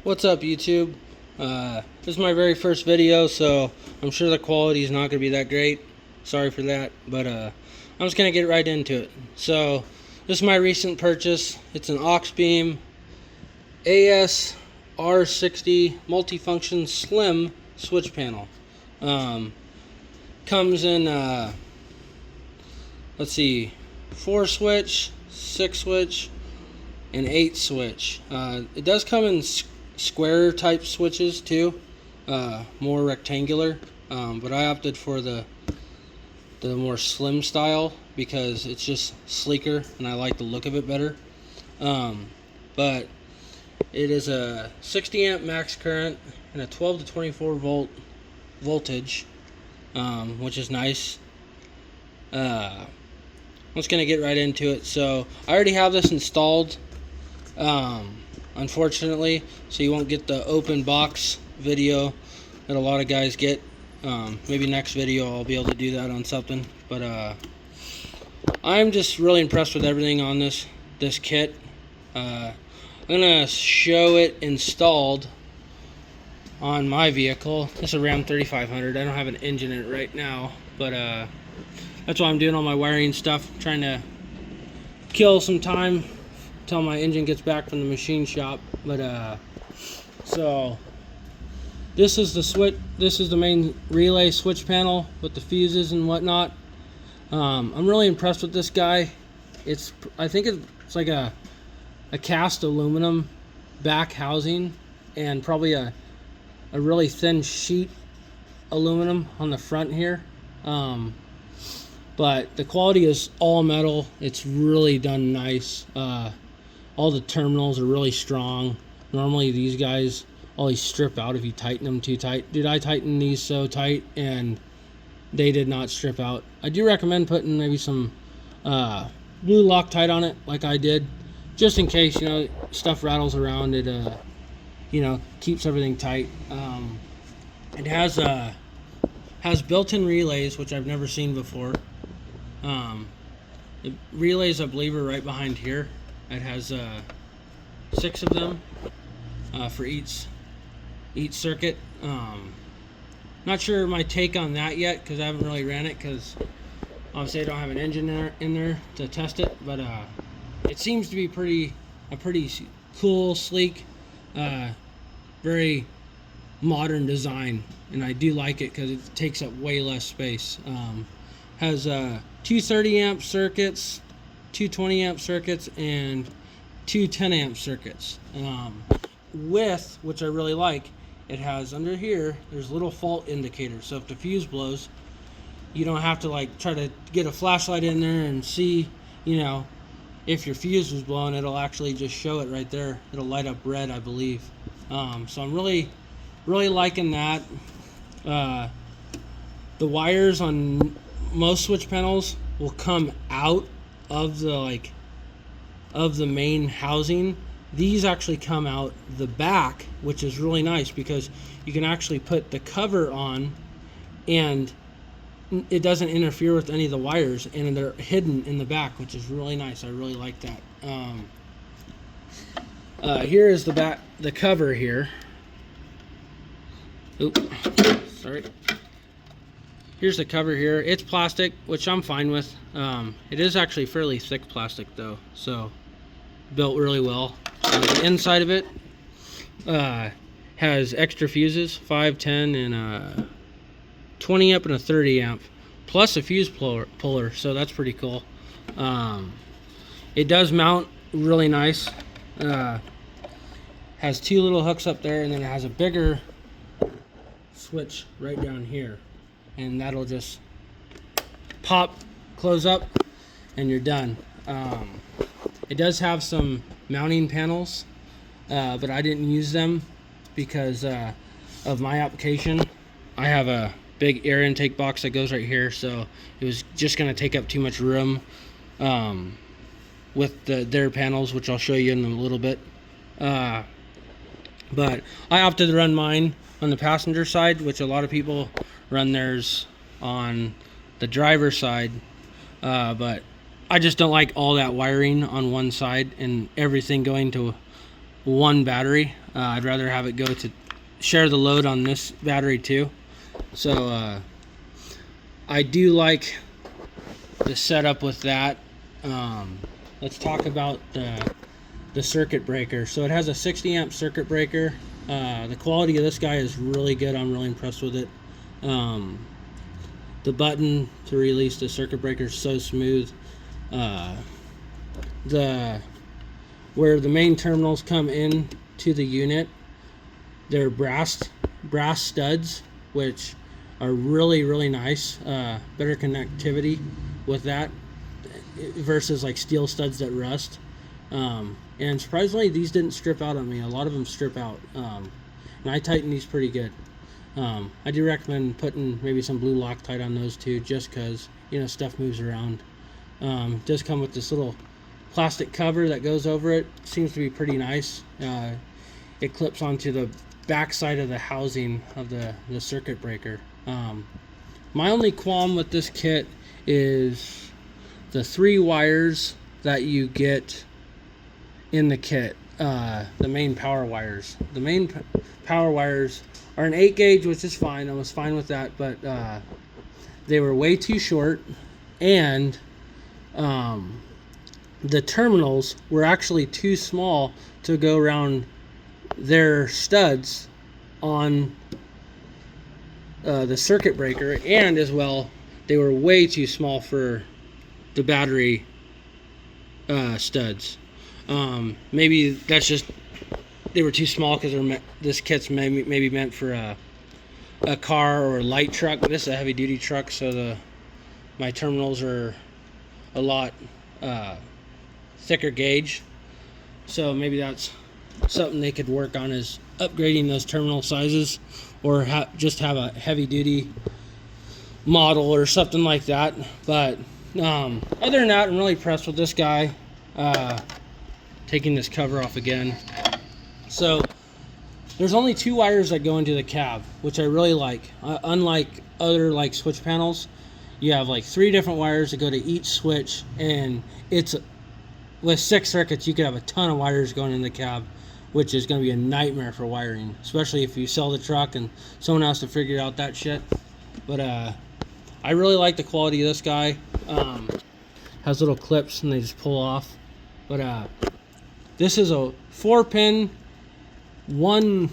What's up, YouTube? This is my very first video, so I'm sure the quality is not going to be that great. Sorry for that, but I'm just going to get right into it. So this is my recent purchase. It's an Auxbeam AS-R60 multifunction slim switch panel. Comes in, let's see, 4 switch, 6 switch, and 8 switch. It does come in square type switches too, more rectangular, but I opted for the more slim style because it's just sleeker and I like the look of it better. But it is a 60 amp max current and a 12 to 24 volt voltage, which is nice. I'm just gonna get right into it. So I already have this installed, unfortunately, so you won't get the open box video that a lot of guys get. Maybe next video I'll be able to do that on something, but I'm just really impressed with everything on this kit. I'm gonna show it installed on my vehicle. It's a Ram 3500. I don't have an engine in it right now, but that's why I'm doing all my wiring stuff, trying to kill some time until my engine gets back from the machine shop. But so this is the switch. This is the main relay switch panel with the fuses and whatnot. I'm really impressed with this guy. I think it's like a cast aluminum back housing and probably a really thin sheet aluminum on the front here. But the quality is all metal. It's really done nice. All the terminals are really strong. Normally these guys always strip out if you tighten them too tight. Dude, I tightened these so tight and they did not strip out. I do recommend putting maybe some blue Loctite on it like I did, just in case, you know, stuff rattles around. It you know, keeps everything tight. It has built-in relays, which I've never seen before. The relays, I believe, are right behind here. It has 6 of them for each circuit. Not sure my take on that yet because I haven't really ran it, because obviously I don't have an engine in there to test it. But it seems to be a pretty cool, sleek, very modern design, and I do like it because it takes up way less space. Has 2 30 amp circuits, 2 20 amp circuits, and 2 10 amp circuits. Which I really like, it has under here, there's little fault indicators. So if the fuse blows, you don't have to like try to get a flashlight in there and see, you know, if your fuse was blowing. It'll actually just show it right there. It'll light up red, I believe. So I'm really liking that. The wires on most switch panels will come out of the main housing. These actually come out the back, which is really nice because you can actually put the cover on and it doesn't interfere with any of the wires, and they're hidden in the back, which is really nice. I really like that. Here is the cover here. Oops, sorry. Here's the cover here. It's plastic, which I'm fine with. It is actually fairly thick plastic though, so built really well. The inside of it has extra fuses, 5, 10, and 20 amp and a 30 amp, plus a fuse puller, so that's pretty cool. It does mount really nice. Has 2 little hooks up there, and then it has a bigger switch right down here, and that'll just pop, close up, and you're done. It does have some mounting panels, but I didn't use them because of my application. I have a big air intake box that goes right here, so it was just going to take up too much room with their panels, which I'll show you in a little bit. But I opted to run mine on the passenger side, which a lot of people run theirs on the driver's side, but I just don't like all that wiring on one side and everything going to one battery. I'd rather have it go to share the load on this battery too. So I do like the setup with that. Let's talk about the circuit breaker. So it has a 60 amp circuit breaker. The quality of this guy is really good. I'm really impressed with it. The button to release the circuit breaker is so smooth. Where the main terminals come in to the unit, they're brass studs, which are really nice. Better connectivity with that versus like steel studs that rust. And surprisingly, these didn't strip out on me. A lot of them strip out, and I tighten these pretty good. I do recommend putting maybe some blue Loctite on those too, just because, you know, stuff moves around. It does come with this little plastic cover that goes over it. Seems to be pretty nice. It clips onto the back side of the housing of the circuit breaker. My only qualm with this kit is the 3 wires that you get in the kit, the main power wires. The main power wires are an 8 gauge, which is fine. I was fine with that, but they were way too short, and the terminals were actually too small to go around their studs on the circuit breaker, and as well, they were way too small for the battery studs. Maybe that's just they were too small because this kit's maybe meant for a car or a light truck, but this is a heavy duty truck, so my terminals are a lot thicker gauge. So maybe that's something they could work on, is upgrading those terminal sizes, or just have a heavy duty model or something like that. But other than that, I'm really impressed with this guy. Taking this cover off again. So there's only 2 wires that go into the cab, which I really like. Unlike other like switch panels, you have like 3 different wires that go to each switch, and it's with 6 circuits you could have a ton of wires going in the cab, which is going to be a nightmare for wiring, especially if you sell the truck and someone has to figure out that shit. But I really like the quality of this guy. Has little clips and they just pull off. But this is a 4-pin 1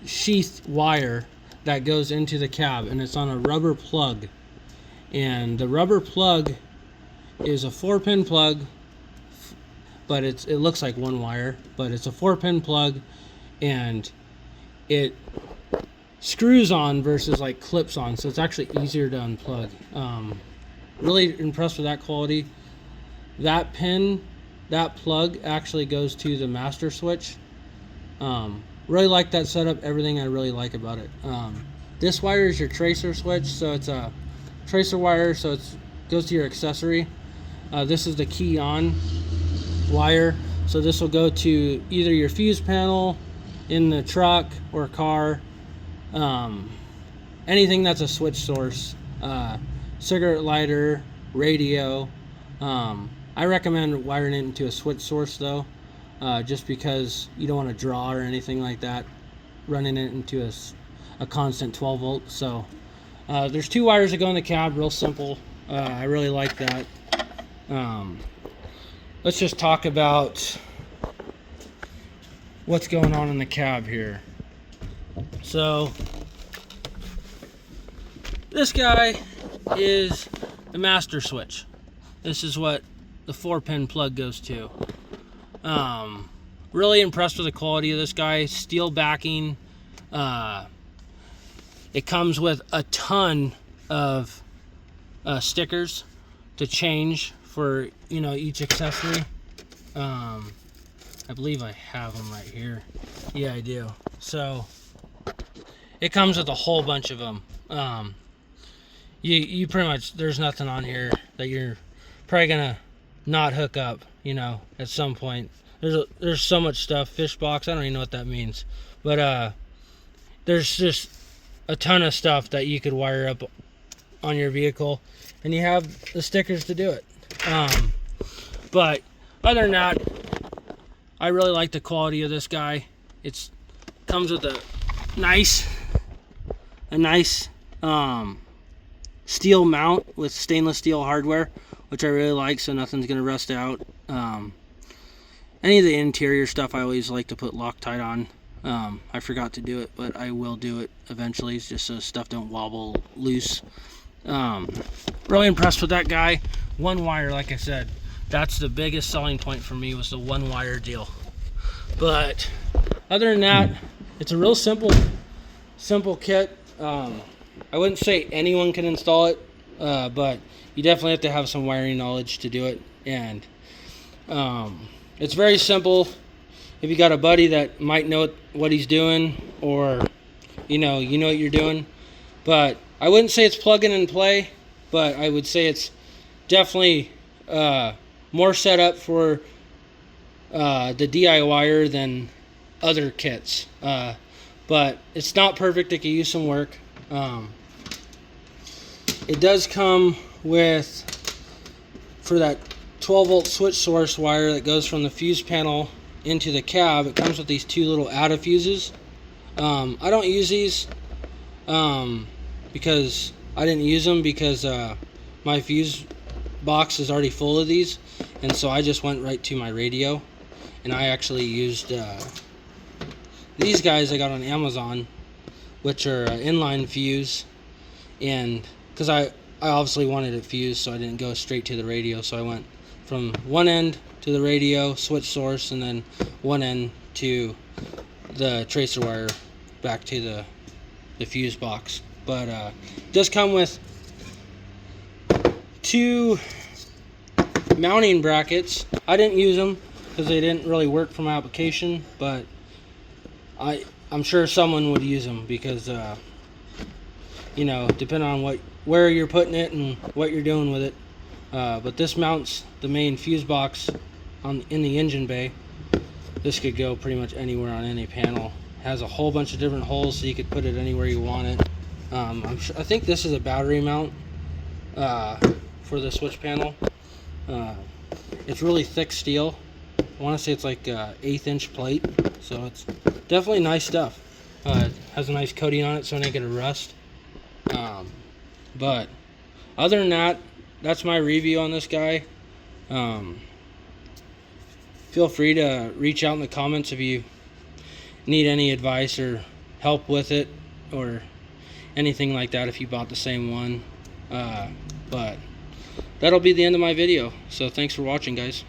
sheath wire that goes into the cab, and it's on a rubber plug. And the rubber plug is a 4-pin plug, but it looks like 1 wire, but it's a 4-pin plug, and it screws on versus like clips on, so it's actually easier to unplug. Really impressed with that quality. That plug actually goes to the master switch. Really like that setup. Everything I really like about it. This wire is your tracer switch, so it's a tracer wire, so it goes to your accessory. This is the key on wire, so this will go to either your fuse panel in the truck or car, anything that's a switch source, cigarette lighter, radio. I recommend wiring it into a switch source though, just because you don't want to draw or anything like that, running it into a constant 12 volt. So there's 2 wires that go in the cab, real simple. I really like that. Let's just talk about what's going on in the cab here. So this guy is the master switch. This is what the 4-pin plug goes to. Really impressed with the quality of this guy. Steel backing. It comes with a ton of stickers to change for, you know, each accessory. I believe I have them right here. Yeah, I do. So it comes with a whole bunch of them. You pretty much, there's nothing on here that you're probably gonna not hook up, you know, at some point. There's so much stuff. Fish box, I don't even know what that means, but there's just a ton of stuff that you could wire up on your vehicle, and you have the stickers to do it. But other than that, I really like the quality of this guy. It's Comes with a nice steel mount with stainless steel hardware, which I really like, so nothing's gonna rust out. Any of the interior stuff I always like to put Loctite on. I forgot to do it, but I will do it eventually, just so stuff don't wobble loose. Really impressed with that guy. One wire, like I said, that's the biggest selling point for me, was the one wire deal. But other than that, it's a real simple kit. I wouldn't say anyone can install it, but you definitely have to have some wiring knowledge to do it. And it's very simple. If you got a buddy that might know what he's doing, or you know what you're doing. But I wouldn't say it's plug in and play, but I would say it's definitely more set up for the DIYer than other kits. But it's not perfect. It could use some work. It does come with, for that 12-volt switch source wire that goes from the fuse panel into the cab, it comes with these two little add-a fuses. I don't use these because I didn't use them because my fuse box is already full of these, and so I just went right to my radio. And I actually used these guys I got on Amazon, which are inline fuse, and because I obviously wanted it fused, so I didn't go straight to the radio, so I went from one end to the radio switch source, and then one end to the tracer wire back to the fuse box. But it does come with two mounting brackets. I didn't use them because they didn't really work for my application, but I'm sure someone would use them because depending on where you're putting it and what you're doing with it. But this mounts the main fuse box in the engine bay. This could go pretty much anywhere on any panel. It has a whole bunch of different holes, so you could put it anywhere you want it. I think this is a battery mount for the switch panel. It's really thick steel. I want to say it's like an 1/8 inch plate, so it's definitely nice stuff. It has a nice coating on it, so it ain't gonna rust. But other than that, that's my review on this guy. Feel free to reach out in the comments if you need any advice or help with it or anything like that, if you bought the same one. But that'll be the end of my video, so thanks for watching, guys.